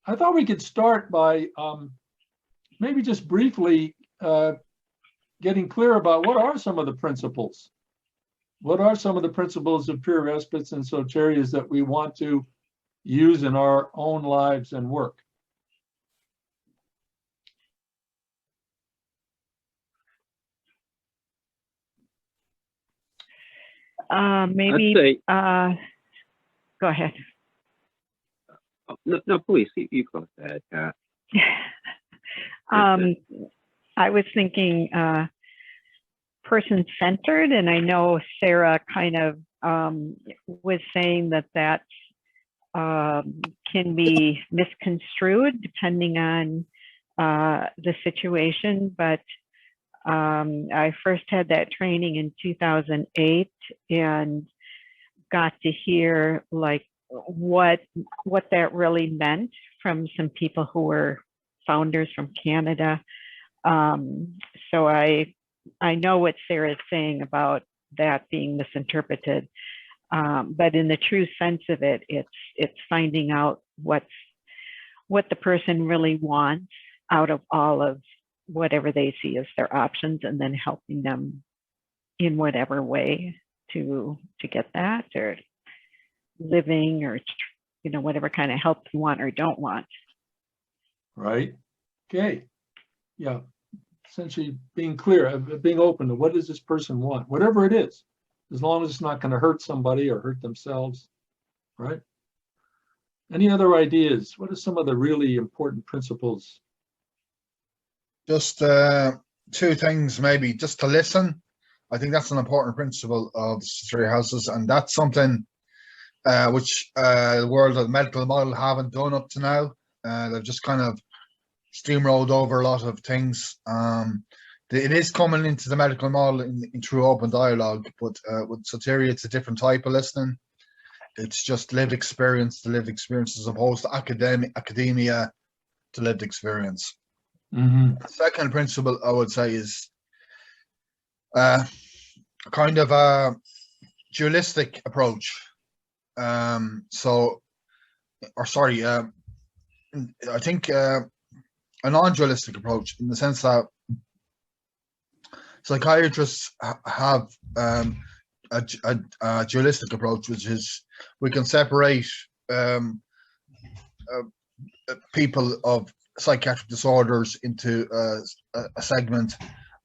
I thought we could start by maybe just briefly getting clear about what are some of the principles. What are some of the principles of peer respites and soterias that we want to use in our own lives and work? Maybe. Go ahead. No, please, you go ahead. I was thinking person-centered, and I know Sara kind of was saying that can be misconstrued depending on the situation, but I first had that training in 2008 and got to hear like what that really meant from some people who were founders from Canada. So I know what Sara is saying about that being misinterpreted, but in the true sense of it, it's finding out what the person really wants out of all of whatever they see as their options, and then helping them in whatever way to get that, or living, or whatever kind of help you want or don't want. Right. Okay. Yeah. Essentially being clear, being open to what does this person want, whatever it is, as long as it's not going to hurt somebody or hurt themselves. Right. Any other ideas? What are some of the really important principles? Just two things, maybe just to listen. I think that's an important principle of the Soteria houses, and that's something which the world of the medical model haven't done up to now. They've just kind of steamrolled over a lot of things. It is coming into the medical model in through open dialogue, but with Soteria, it's a different type of listening. It's just lived experience to lived experience, as opposed to academia to lived experience. Mm-hmm. The second principle I would say is kind of a julistic approach. I think a non-dualistic approach, in the sense that psychiatrists have a dualistic approach, which is we can separate people of psychiatric disorders into a segment,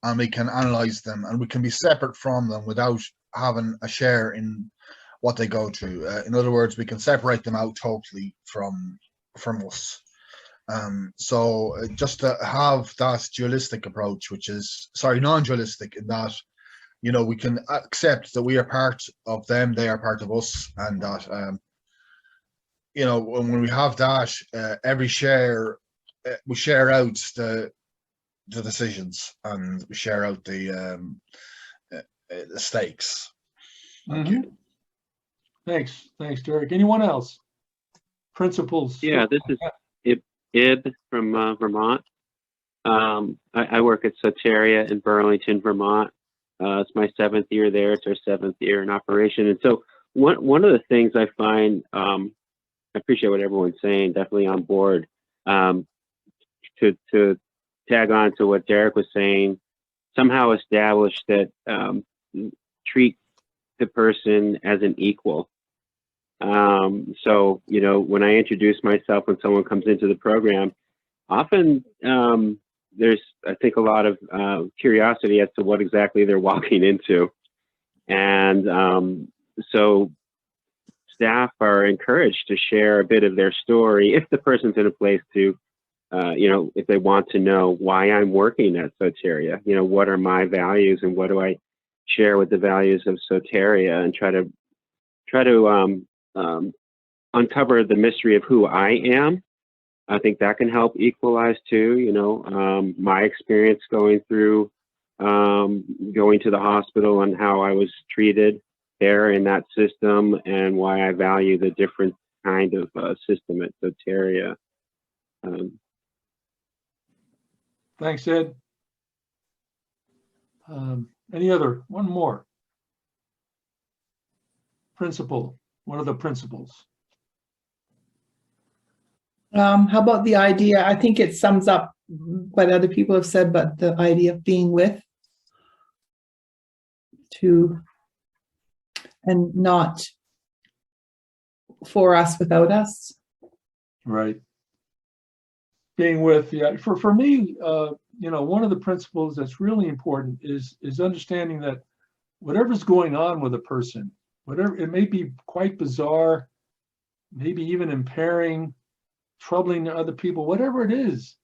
and we can analyze them, and we can be separate from them without having a share in what they go through. In other words, we can separate them out totally from us. So just to have that dualistic approach, which is non-dualistic, in that we can accept that we are part of them, they are part of us, and that when we have that, every share, we share out the decisions, and we share out the stakes. Thank you. Thanks, Derek. Anyone else? Principles? Yeah, this is Ib from Vermont. I work at Soteria in Burlington, Vermont. It's my 7th year there. It's our 7th year in operation. And so one of the things I find, I appreciate what everyone's saying, definitely on board. To tag on to what Derek was saying, somehow establish that treat the person as an equal. So, when I introduce myself, when someone comes into the program, often there's, I think, a lot of curiosity as to what exactly they're walking into. And so staff are encouraged to share a bit of their story if the person's in a place to, if they want to know why I'm working at Soteria, what are my values and what do I share with the values of Soteria, and try to uncover the mystery of who I am. I think that can help equalize too. My experience going to the hospital and how I was treated there in that system, and why I value the different kind of system at Soteria. Thanks, Ed. Any other? One more. Principle. What are the principles? How about the idea? I think it sums up what other people have said, but the idea of being with, to, and not for us without us. Right. Being with, yeah, for me, one of the principles that's really important is understanding that whatever's going on with a person, whatever it may be, quite bizarre, maybe even impairing, troubling to other people, whatever it is,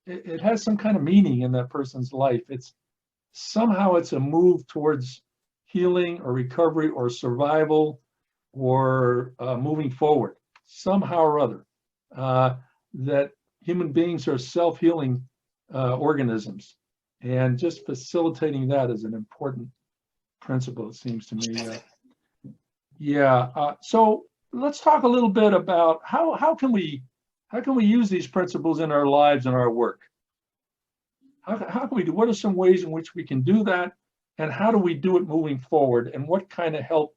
it has some kind of meaning in that person's life. It's somehow it's a move towards healing or recovery or survival or moving forward somehow or other. That human beings are self-healing organisms, and just facilitating that is an important principle, it seems to me. So let's talk a little bit about how can we use these principles in our lives and our work? How can we do? What are some ways in which we can do that, and how do we do it moving forward? And what kind of help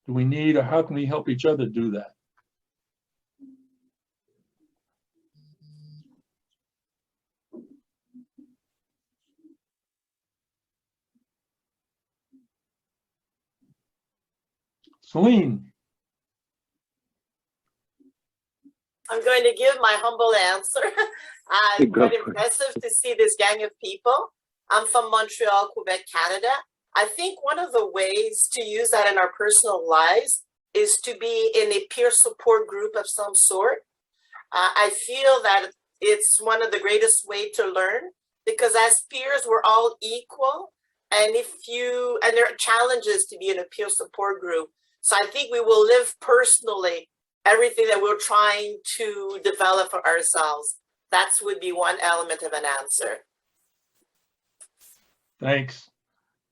do we need, or how can we help each other do that? Celine. I'm going to give my humble answer. Go Quite for it. impressive to see this gang of people. I'm from Montreal, Quebec, Canada. I think one of the ways to use that in our personal lives is to be in a peer support group of some sort. I feel that it's one of the greatest ways to learn, because as peers, we're all equal. And there are challenges to be in a peer support group. So I think we will live personally everything that we're trying to develop for ourselves. That would be one element of an answer. Thanks.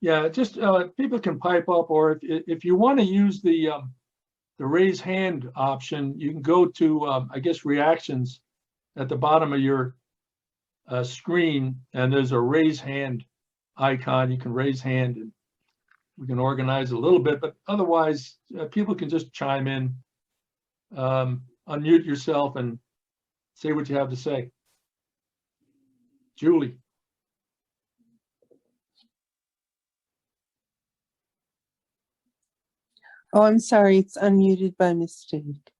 Yeah, just people can pipe up, or if you want to use the raise hand option, you can go to I guess reactions at the bottom of your screen, and there's a raise hand icon. You can raise hand, and we can organize a little bit. But otherwise, people can just chime in, unmute yourself, and say what you have to say. Julie. Oh, I'm sorry, it's unmuted by mistake.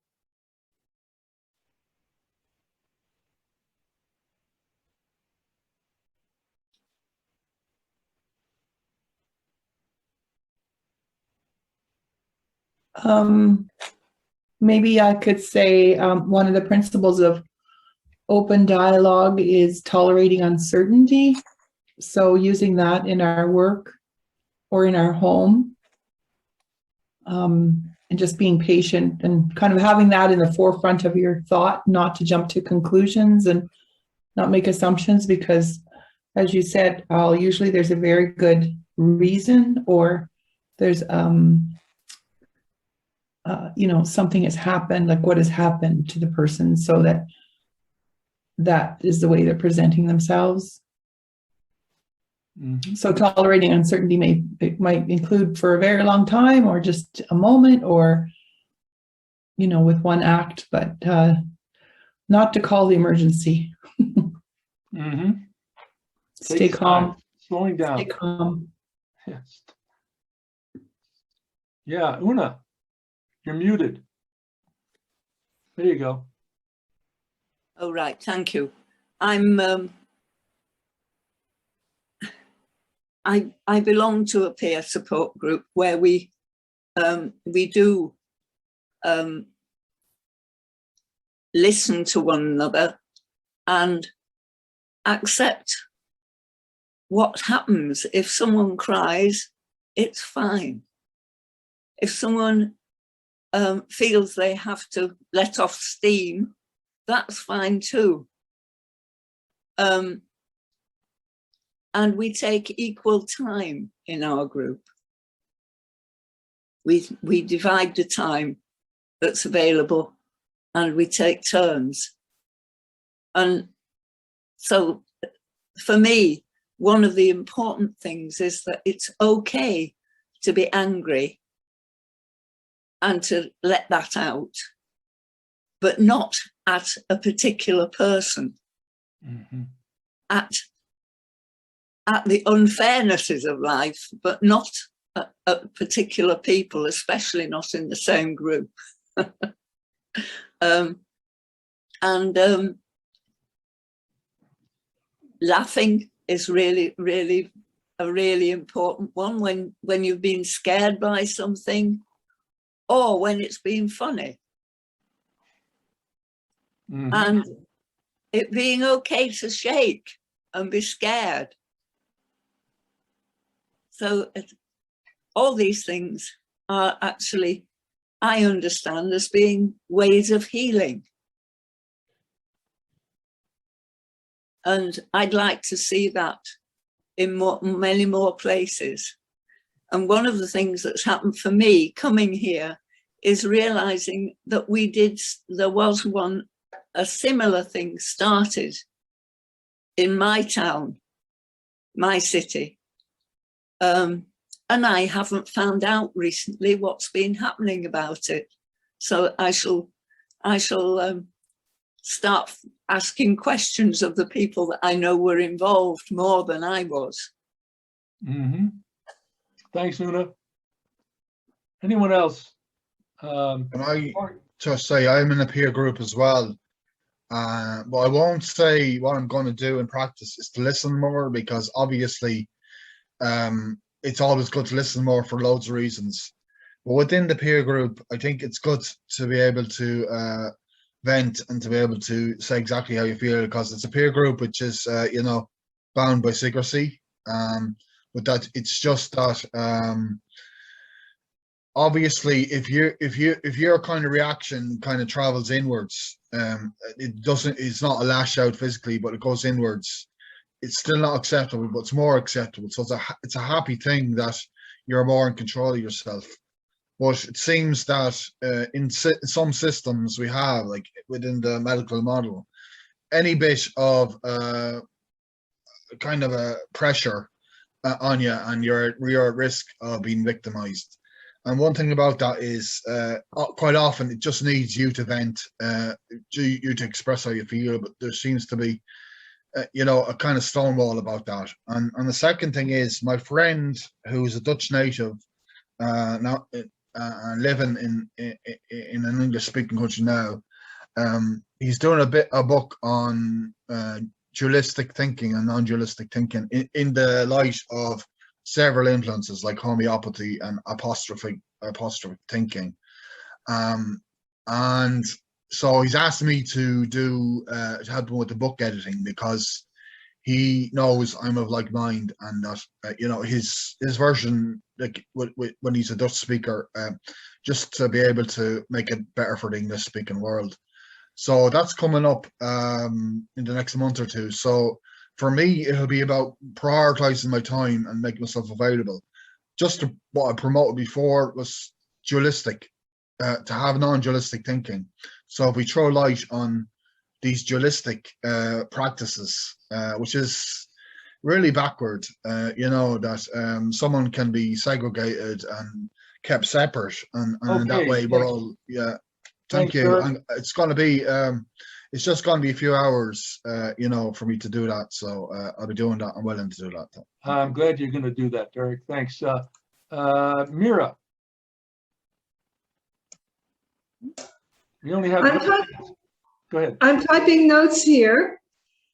Maybe I could say one of the principles of open dialogue is tolerating uncertainty. So using that in our work or in our home, and just being patient and kind of having that in the forefront of your thought, not to jump to conclusions and not make assumptions, because as you said, usually there's a very good reason, or there's something has happened, like what has happened to the person, so that is the way they're presenting themselves. Mm-hmm. So tolerating uncertainty might include for a very long time, or just a moment, or with one act, but not to call the emergency. Mm-hmm. Stay calm. Slowing down. Stay calm. Yes. Yeah, Una, you're muted. There you go. Oh, right. Thank you. I belong to a peer support group where we do listen to one another and accept what happens. If someone cries, it's fine. If someone feels they have to let off steam, that's fine too. And we take equal time in our group. We divide the time that's available, and we take turns. And so for me, one of the important things is that it's okay to be angry and to let that out. but not at a particular person, Mhm. at the unfairnesses of life, but not at particular people, especially not in the same group. Laughing is really, really a really important one when you've been scared by something or when it's been funny. Mhm. And it being okay to shake and be scared. So all these things are actually, I understand, as being ways of healing. And I'd like to see that in many more places. And one of the things that's happened for me coming here is realizing that there was a similar thing started in my town, my city. And I haven't found out recently what's been happening about it. So I shall start asking questions of the people that I know were involved more than I was. Mm-hmm. Thanks, Una. Anyone else? And I just say I'm in a peer group as well. But I won't say what I'm going to do in practice is to listen more, because obviously it's always good to listen more for loads of reasons. But within the peer group, I think it's good to be able to vent and to be able to say exactly how you feel, because it's a peer group which is, you know, bound by secrecy. But that it's just that obviously if your kind of reaction kind of travels inwards, it's not a lash out physically, but it goes inwards, it's still not acceptable, but it's more acceptable. So it's a happy thing that you're more in control of yourself. But it seems that in some systems we have, like within the medical model, any bit of kind of a pressure on you, and you're at risk of being victimized. And one thing about that is quite often it just needs you to vent, you to express how you feel, but there seems to be you know, a kind of stonewall about that. And the second thing is, my friend who's a Dutch native now living in an English speaking country now, he's doing a book on julistic thinking and non-julistic thinking in the light of several influences like homeopathy and apostrophic thinking. And so he's asked me to to help him with the book editing, because he knows I'm of like mind, and that you know, his version, like when he's a Dutch speaker, just to be able to make it better for the English speaking world. So that's coming up in the next month or two. So for me, it'll be about prioritizing my time and making myself available. Just what I promoted before was dualistic, to have non-dualistic thinking. So if we throw light on these dualistic practices, which is really backward, you know, that someone can be segregated and kept separate, and that way we're all, yeah. Thank you. Sara. And it's going to be, it's just going to be a few hours, you know, for me to do that. So I'll be doing that. I'm willing to do that. I'm glad you're going to do that, Derek. Thanks. Mira. You only have. Go ahead. I'm typing notes here,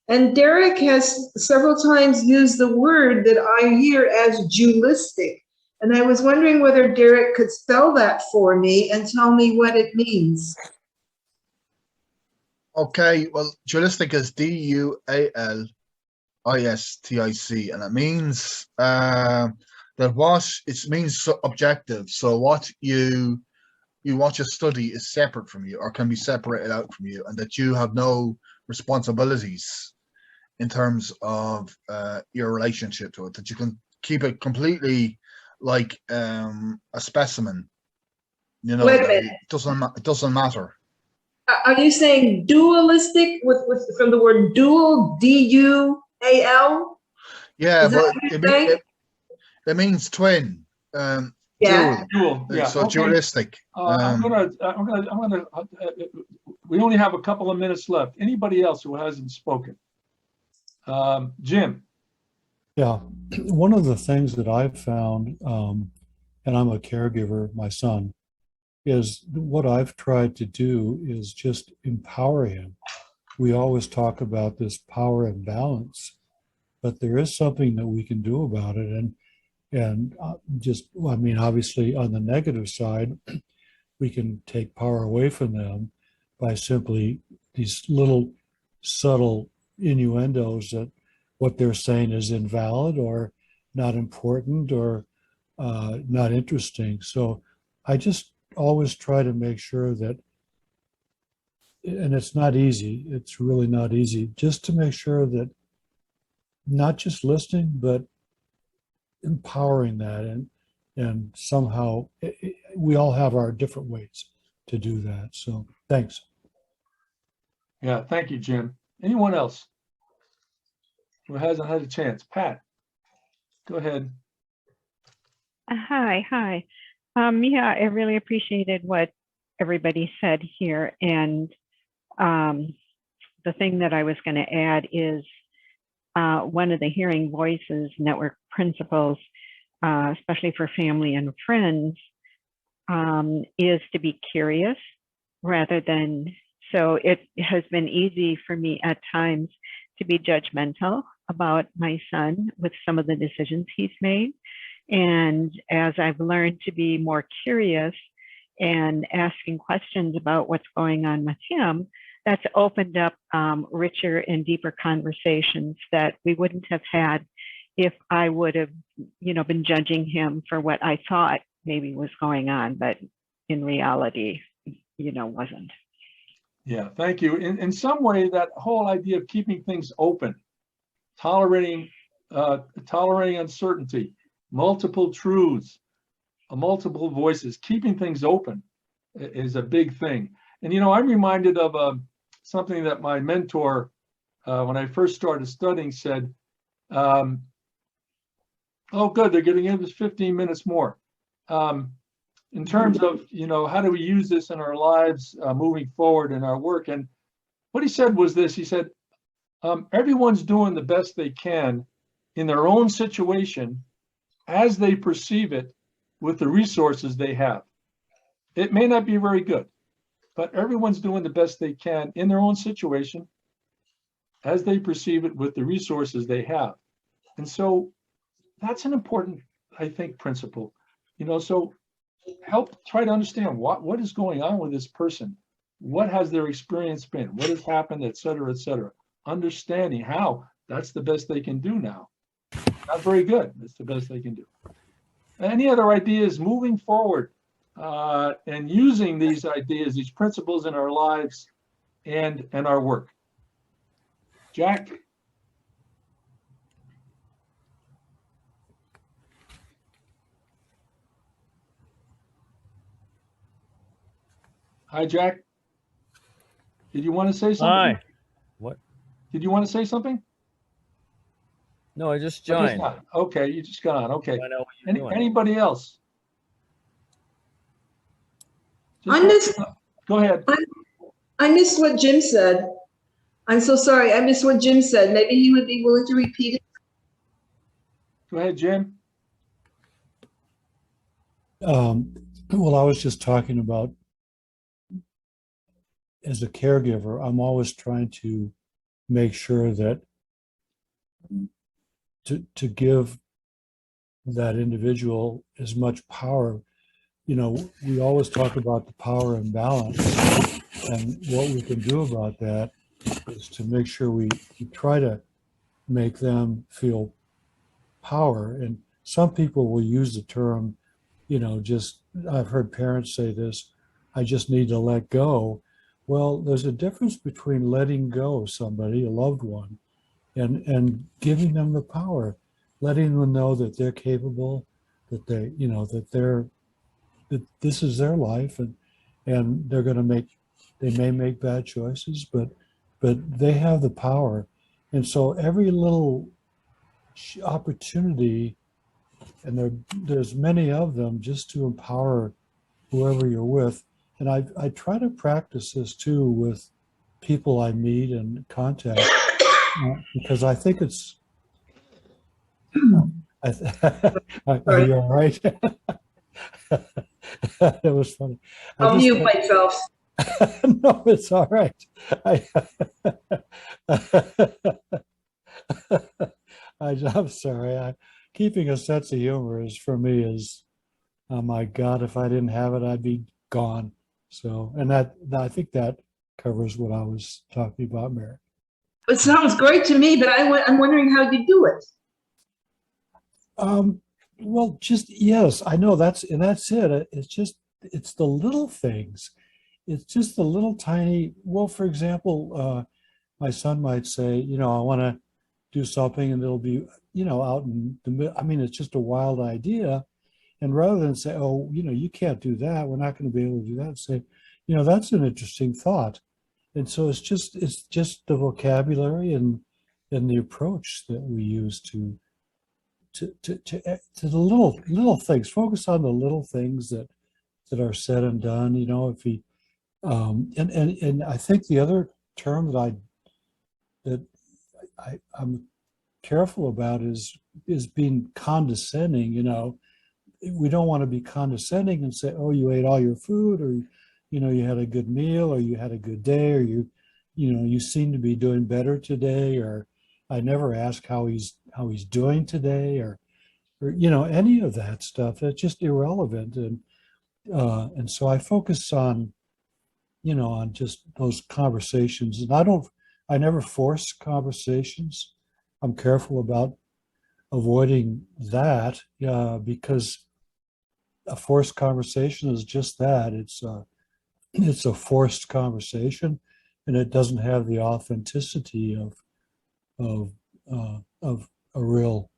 and Derek has several times used the word that I hear as julistic. And I was wondering whether Derek could spell that for me and tell me what it means. Okay, well, dualistic is dualistic, and it means that it means objective. So what you study is separate from you, or can be separated out from you, and that you have no responsibilities in terms of your relationship to it, that you can keep it completely like a specimen, you know. Wait a minute. It doesn't matter. Are you saying dualistic with from the word dual, D-U-A-L? Yeah, Is that but what you're saying? it means twin. Yeah. Jewel, yeah, So okay. julistic. We only have a couple of minutes left. Anybody else who hasn't spoken? Jim? Yeah, one of the things that I've found, and I'm a caregiver, my son, is what I've tried to do is just empower him. We always talk about this power and balance, but there is something that we can do about it. And I mean, obviously on the negative side, we can take power away from them by simply these little subtle innuendos that what they're saying is invalid or not important or not interesting. So I just always try to make sure that, and it's not easy, it's really not easy, just to make sure that not just listening, but empowering that and somehow we all have our different ways to do that. So thanks. Yeah, thank you, Jim. Anyone else who hasn't had a chance? Pat, go ahead. Hi. Yeah, I really appreciated what everybody said here. And the thing that I was going to add is one of the Hearing Voices Network principles, especially for family and friends, is to be curious rather than, so it has been easy for me at times to be judgmental about my son with some of the decisions he's made. And as I've learned to be more curious and asking questions about what's going on with him, that's opened up richer and deeper conversations that we wouldn't have had if I would have, been judging him for what I thought maybe was going on, but in reality, wasn't. Yeah, thank you. In some way, that whole idea of keeping things open, tolerating uncertainty, multiple truths, multiple voices, keeping things open is a big thing. And I'm reminded of something that my mentor, when I first started studying, said, "Oh, good, they're going to give us 15 minutes more." In terms of, how do we use this in our lives moving forward in our work? And what he said was this, he said, everyone's doing the best they can in their own situation as they perceive it with the resources they have. It may not be very good, but everyone's doing the best they can in their own situation as they perceive it with the resources they have. And so that's an important, I think, principle. So help try to understand what is going on with this person. What has their experience been? What has happened, et cetera, et cetera. Understanding how that's the best they can do now. Not very good. That's the best they can do. Any other ideas moving forward and using these ideas, these principles in our lives and our work? Jack? Hi, Jack. Did you want to say something? Hi. What? Did you want to say something? No, I just joined. Okay, you just got on. Okay. I know what you're doing. Anybody else? Go ahead. I missed what Jim said. I'm so sorry. I missed what Jim said. Maybe he would be willing to repeat it. Go ahead, Jim. Well, I was just talking about, as a caregiver, I'm always trying to make sure that to give that individual as much power. We always talk about the power and balance, and what we can do about that is to make sure we try to make them feel power. And some people will use the term, I've heard parents say this, I just need to let go. Well, there's a difference between letting go of somebody, a loved one, and giving them the power, letting them know that they're capable, that they, that this is their life, and they're going to they may make bad choices, but they have the power. And so every little opportunity and there's many of them just to empower whoever you're with. And I try to practice this too with people I meet and contact, because I think it's, are you all right? That was funny. I'll mute myself. No, it's all right. I'm sorry. Keeping a sense of humor is, for me, is, oh my God, if I didn't have it, I'd be gone. So, and I think that covers what I was talking about, Mary. It sounds great to me, but I'm wondering how you do it. Well, just, yes, I know that's it. It's the little things. It's just the little tiny, well, for example, my son might say, I want to do something, and it'll be, out in the middle. I mean, it's just a wild idea. And rather than say, oh, you can't do that, we're not going to be able to do that, say, that's an interesting thought. And so it's just the vocabulary and the approach that we use to the little things. Focus on the little things that are said and done. If he and I think the other term that I'm careful about is being condescending. We don't want to be condescending and say, oh, you ate all your food, or you had a good meal, or you had a good day, or you seem to be doing better today, or I never ask how he's doing today, or any of that stuff. That's just irrelevant. And so I focus on on just those conversations. And I never force conversations. I'm careful about avoiding that, because a forced conversation is just that. It's a forced conversation, and it doesn't have the authenticity of a real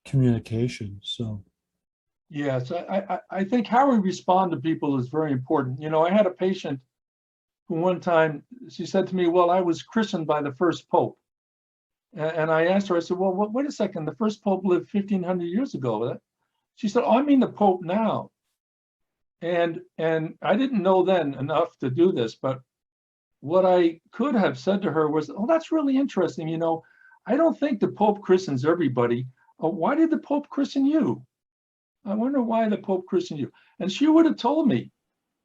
communication. So Yes, I think how we respond to people is very important. I had a patient who one time, she said to me, well, I was christened by the first pope. And I asked her, I said, well, wait a second, the first pope lived 1,500 years ago. She said, oh, I mean the pope now. And I didn't know then enough to do this, but what I could have said to her was, oh, that's really interesting. I don't think the pope christens everybody. Why did the pope christen you? I wonder why the pope christened you. And she would have told me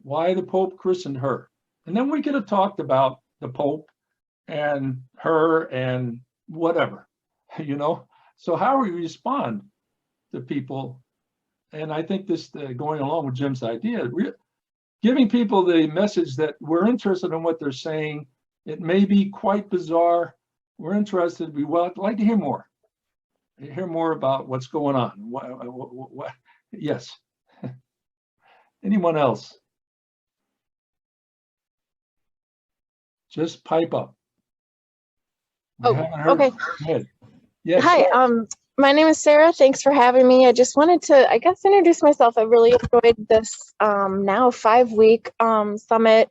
why the pope christened her. And then we could have talked about the pope and her and whatever, So how we respond to people, and I think this, going along with Jim's idea, giving people the message that we're interested in what they're saying. It may be quite bizarre. We're interested. We would like to hear more. Hear more about what's going on. What? Yes. Anyone else? Just pipe up. We haven't heard. Okay. Go ahead. Yes. Hi, my name is Sarah. Thanks for having me. I just wanted to, introduce myself. I really enjoyed this now 5-week summit.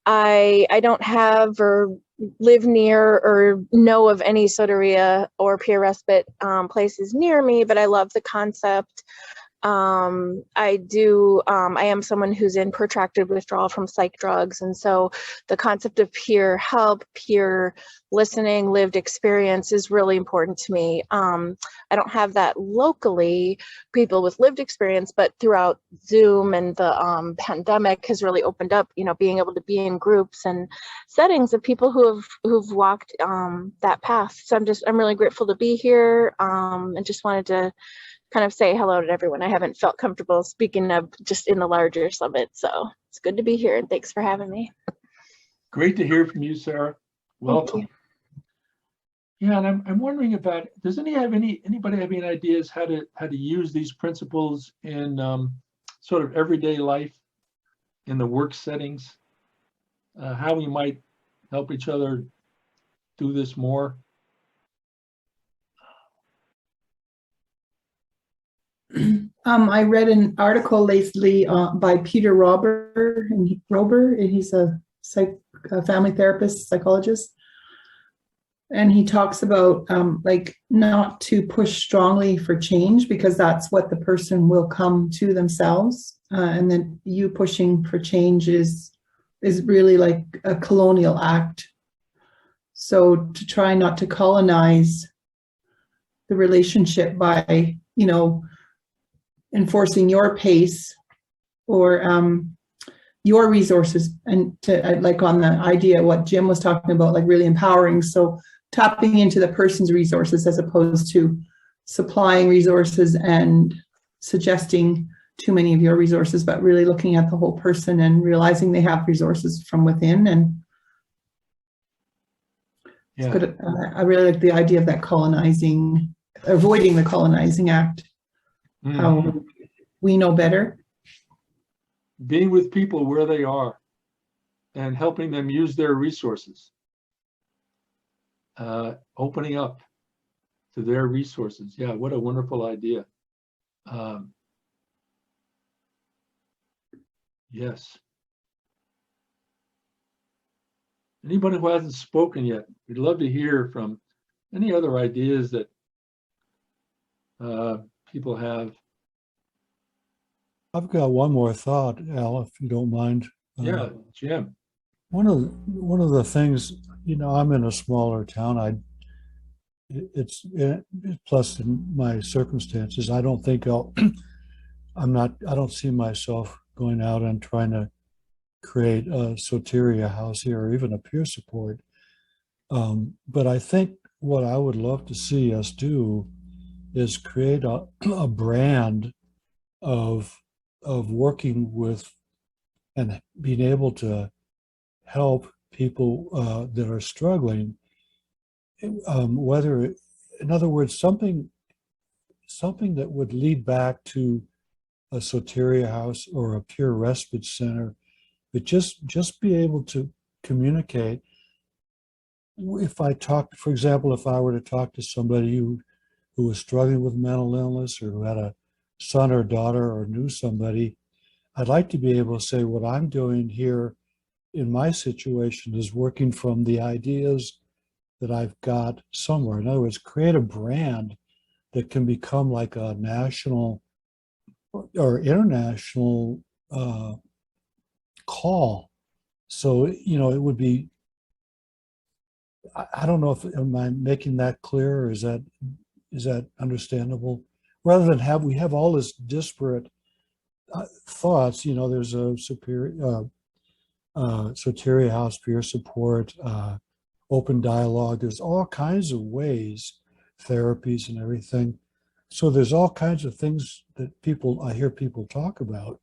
I don't have or live near or know of any Soteria or Peer Respite places near me, but I love the concept. I am someone who's in protracted withdrawal from psych drugs. And so the concept of peer help, peer listening, lived experience is really important to me. I don't have that locally, people with lived experience, but throughout Zoom and the pandemic has really opened up, being able to be in groups and settings of people who've walked that path. So I'm really grateful to be here, and just wanted to kind of say hello to everyone. I haven't felt comfortable speaking of just in the larger summit. So it's good to be here, and thanks for having me. Great to hear from you, Sarah. Welcome. Yeah, and I'm wondering about, does anybody have any ideas how to use these principles in sort of everyday life, in the work settings, how we might help each other do this more? I read an article lately by Peter Rober, and he's a family therapist, psychologist. And he talks about like not to push strongly for change because that's what the person will come to themselves. And then you pushing for change is really like a colonial act. So to try not to colonize the relationship by, you know, enforcing your pace or your resources, and to like on the idea what Jim was talking about, like really empowering. So tapping into the person's resources as opposed to supplying resources and suggesting too many of your resources, but really looking at the whole person and realizing they have resources from within. And it's good. I really like the idea of that colonizing, avoiding the colonizing act. How we know better. Being with people where they are and helping them use their resources. Opening up to their resources. Yeah, what a wonderful idea. Yes. Anybody who hasn't spoken yet, we'd love to hear from any other ideas that people have. I've got one more thought, Al, if you don't mind. Yeah, Jim. One of the things, you know, I'm in a smaller town. Plus in my circumstances, I don't think I don't see myself going out and trying to create a Soteria House here or even a peer support. But I think what I would love to see us do is create a brand of working with and being able to help people that are struggling, whether, in other words, something that would lead back to a Soteria House or a Peer Respite Center, but just be able to communicate. If I talk, for example, if I were to talk to somebody who was struggling with mental illness or who had a son or daughter or knew somebody, I'd like to be able to say what I'm doing here in my situation is working from the ideas that I've got somewhere. In other words, create a brand that can become like a national or international call. So, you know, it would be, I don't know if, am I making that clear, or is that understandable? Rather than we have all this disparate thoughts, you know, there's a Soteria House, peer support, open dialogue. There's all kinds of ways, therapies and everything. So there's all kinds of things that I hear people talk about.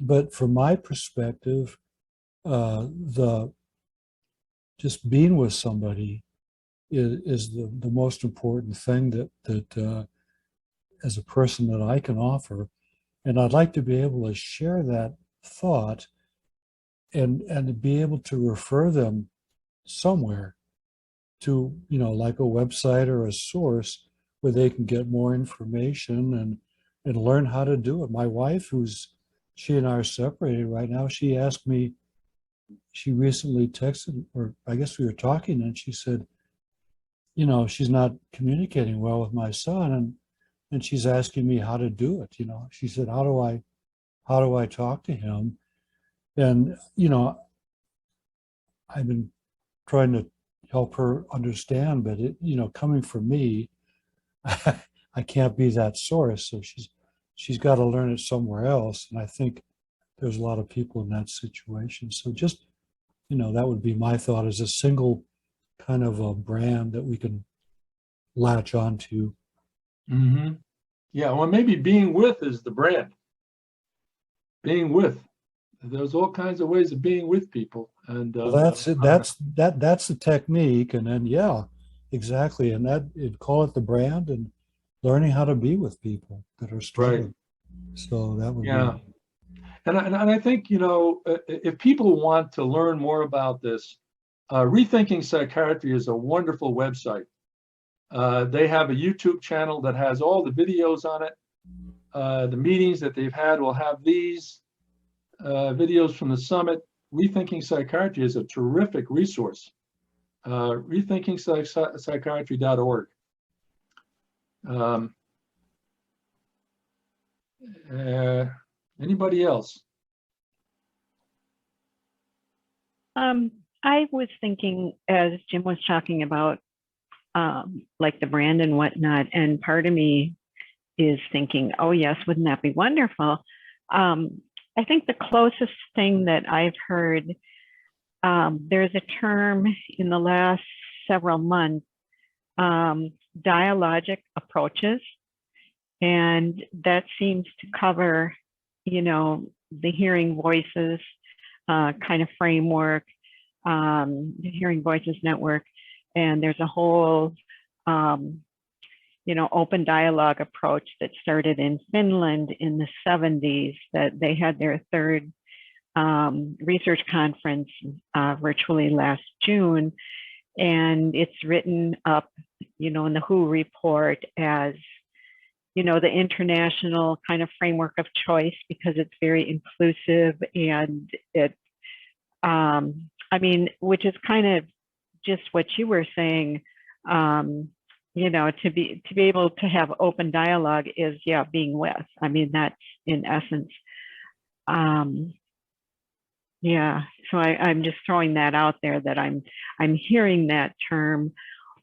But from my perspective, just being with somebody is the most important thing that as a person that I can offer. And I'd like to be able to share that thought and to be able to refer them somewhere to, you know, like a website or a source where they can get more information and learn how to do it. My wife, she and I are separated right now, she asked me, she recently texted, or I guess we were talking, and she said, you know, she's not communicating well with my son, and she's asking me how to do it. You know, she said, how do I talk to him? And, you know, I've been trying to help her understand, but it, you know, coming from me, I can't be that source. So she's got to learn it somewhere else. And I think there's a lot of people in that situation. So just, you know, that would be my thought, as a single kind of a brand that we can latch onto. Mm-hmm. Yeah, well, maybe being with is the brand. Being with. There's all kinds of ways of being with people. And well, that's it. That's the technique. And then, yeah, exactly. And call it the brand, and learning how to be with people that are struggling. Right. So that would be. And I think, you know, if people want to learn more about this, Rethinking Psychiatry is a wonderful website. They have a YouTube channel that has all the videos on it. The meetings that they've had will have these videos from the summit. Rethinking Psychiatry is a terrific resource. rethinkingpsychiatry.org. Anybody else? I was thinking, as Jim was talking about, like the brand and whatnot, and part of me is thinking, oh yes, wouldn't that be wonderful? I think the closest thing that I've heard, there's a term in the last several months, dialogic approaches, and that seems to cover, you know, the hearing voices kind of framework, the Hearing Voices Network, and there's a whole, you know, open dialogue approach that started in Finland in the 70s, that they had their third research conference virtually last June. And it's written up, you know, in the WHO report as, you know, the international kind of framework of choice, because it's very inclusive, and it, I mean, which is kind of just what you were saying, you know, to be able to have open dialogue is, yeah, being with. I mean, that's in essence. Yeah, so I'm just throwing that out there, that I'm hearing that term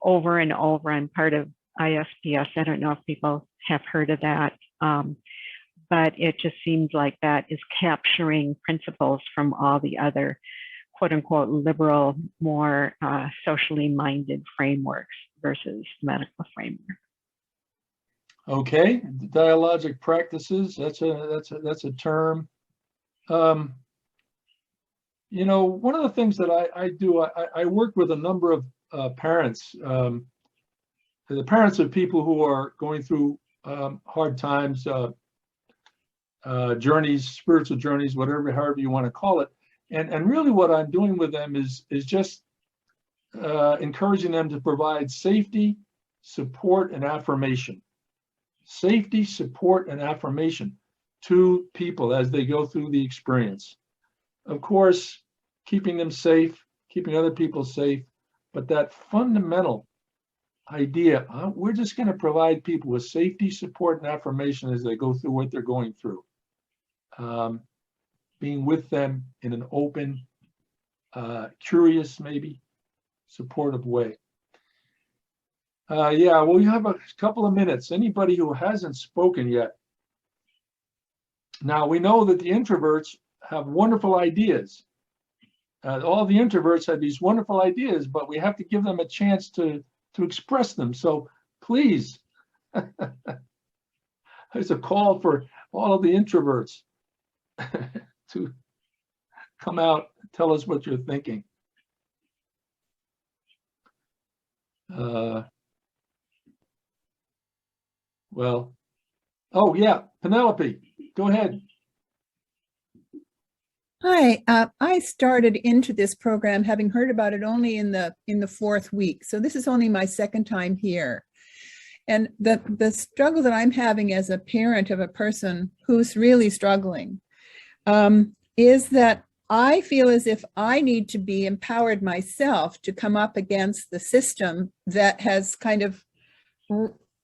over and over. I'm part of ISPS. I don't know if people have heard of that, but it just seems like that is capturing principles from all the other quote unquote liberal, more socially minded frameworks versus medical framework. Okay, dialogic practices, that's a term. You know, one of the things that I do, I work with a number of parents, the parents of people who are going through hard times, journeys, spiritual journeys, however you want to call it. And really what I'm doing with them is just encouraging them to provide safety, support, and affirmation. Safety, support, and affirmation to people as they go through the experience. Of course, keeping them safe, keeping other people safe, but that fundamental idea, we're just going to provide people with safety, support, and affirmation as they go through what they're going through. Being with them in an open, curious, maybe supportive way. Yeah, well, we have a couple of minutes. Anybody who hasn't spoken yet? Now, we know that the introverts have wonderful ideas. All the introverts have these wonderful ideas, but we have to give them a chance to express them. So please, there's a call for all of the introverts to come out and tell us what you're thinking. Well, oh yeah, Penelope, go ahead. Hi, I started into this program having heard about it only in the fourth week. So this is only my second time here. And the struggle that I'm having as a parent of a person who's really struggling is that I feel as if I need to be empowered myself to come up against the system that has kind of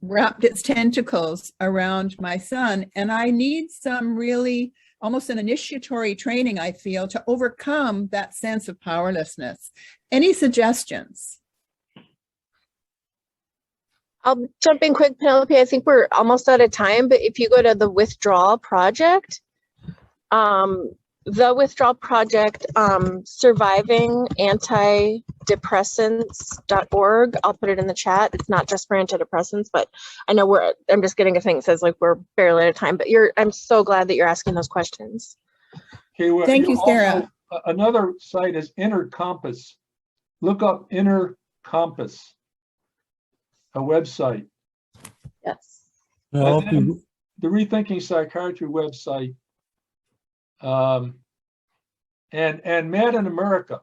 wrapped its tentacles around my son. And I need some really almost an initiatory training, I feel, to overcome that sense of powerlessness. Any suggestions? I'll jump in quick, Penelope. I think we're almost out of time, but if you go to the Withdrawal Project, surviving antidepressants.org. I'll put it in the chat. It's not just for antidepressants, but I know I'm just getting a thing that says like we're barely out of time, but I'm so glad that you're asking those questions. Okay, well, thank you, Sara. Another site is Inner Compass. Look up Inner Compass, a website. Yes. The Rethinking Psychiatry website. And Mad in America.